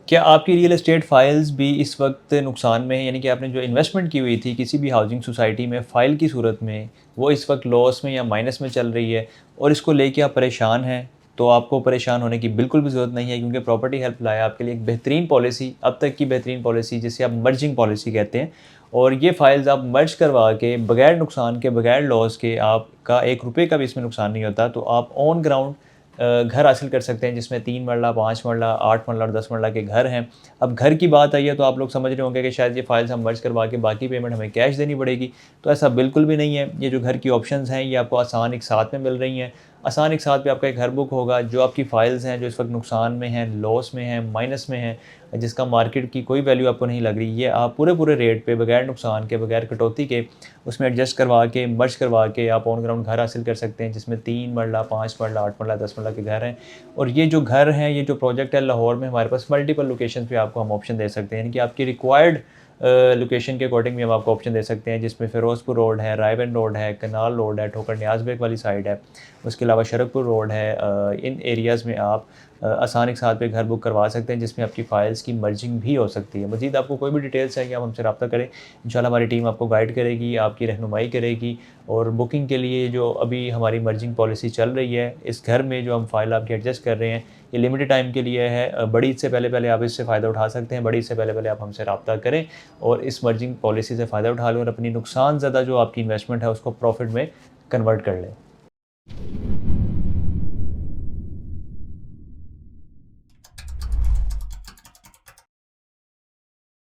क्या आपकी real estate files भी इस वक्त नुकसान में है? यानी कि आपने जो इन्वेस्टमेंट की हुई थी किसी भी हाउसिंग सोसाइटी में फ़ाइल की सूरत में, वो इस वक्त लॉस में या माइनस में चल रही है और इसको लेके आप परेशान हैं, तो आपको परेशान होने की बिल्कुल भी ज़रूरत नहीं है, क्योंकि प्रॉपर्टी हेल्प लाया आपके लिए एक बेहतरीन पॉलिसी, अब तक की बेहतरीन पॉलिसी जिसे आप मर्जिंग पॉलिसी कहते हैं। और ये फाइल्स आप मर्ज करवा के बगैर नुकसान के, बगैर लॉस के, आपका 1 रुपए का भी इसमें नुकसान नहीं होता। तो आप ऑन ग्राउंड घर हासिल कर सकते हैं, जिसमें 3 मरला, 5 मरला, 8 मरला और 10 मरला के घर हैं। अब घर की बात आई है तो आप लोग समझ रहे होंगे कि शायद ये फाइल्स हम मर्ज करवा के बाकी पेमेंट हमें कैश देनी पड़ेगी। तो ऐसा बिल्कुल भी नहीं है। ये जो घर की ऑप्शंस हैं ये आपको आसान एक साथ में मिल रही हैं। आसान एक साथ पे आपका एक घर बुक होगा। जो आपकी फाइल्स हैं जो इस वक्त नुकसान में हैं, लॉस में हैं, माइनस में हैं, जिसका मार्केट की कोई वैल्यू आपको नहीं लग रही, ये आप पूरे रेट पे बगैर नुकसान के, बगैर कटौती के उसमें एडजस्ट करवा के, मर्ज करवा के आप ऑन ग्राउंड घर हासिल कर सकते हैं, जिसमें 3 मरला, 5 मरला, 8 मरला, 10 मरला के घर हैं। और ये जो घर हैं, ये जो प्रोजेक्ट है लाहौर में, हमारे पास मल्टीपल लोकेशन पे आपको हम ऑप्शन दे सकते हैं, यानी कि आपकी रिक्वायर्ड लोकेशन के अकॉर्डिंग भी हम आपको ऑप्शन दे सकते हैं, जिसमें फ़िरोज़पुर रोड है, रायबन रोड है, कनाल रोड है, ठोकर न्याज़ बेग वाली साइड है, उसके अलावा शरकपुर रोड है। इन एरियाज़ में आप आसान एक साथ पे घर बुक करवा सकते हैं, जिसमें आपकी फ़ाइल्स की मर्जिंग भी हो सकती है। मज़ीद आपको कोई भी डिटेल्स चाहिए, आप हमसे रब्ता करें। इंशाल्लाह हमारी टीम आपको गाइड करेगी, आपकी रहनुमाई करेगी। और बुकिंग के लिए जो अभी हमारी मर्जिंग पॉलिसी चल रही है, इस घर में जो हम फ़ाइल आपकी एडजस्ट कर रहे हैं, ये लिमिटेड टाइम के लिए है। बड़ी ईद से पहले-पहले आप इससे फ़ायदा उठा सकते हैं। बड़ी ईद से पहले-पहले आप हमसे रब्ता करें और इस मर्जिंग पॉलिसी से फ़ायदा उठा लें और अपनी नुकसान ज़्यादा जो आपकी इन्वेस्टमेंट है उसको प्रॉफ़िट में कन्वर्ट कर लें।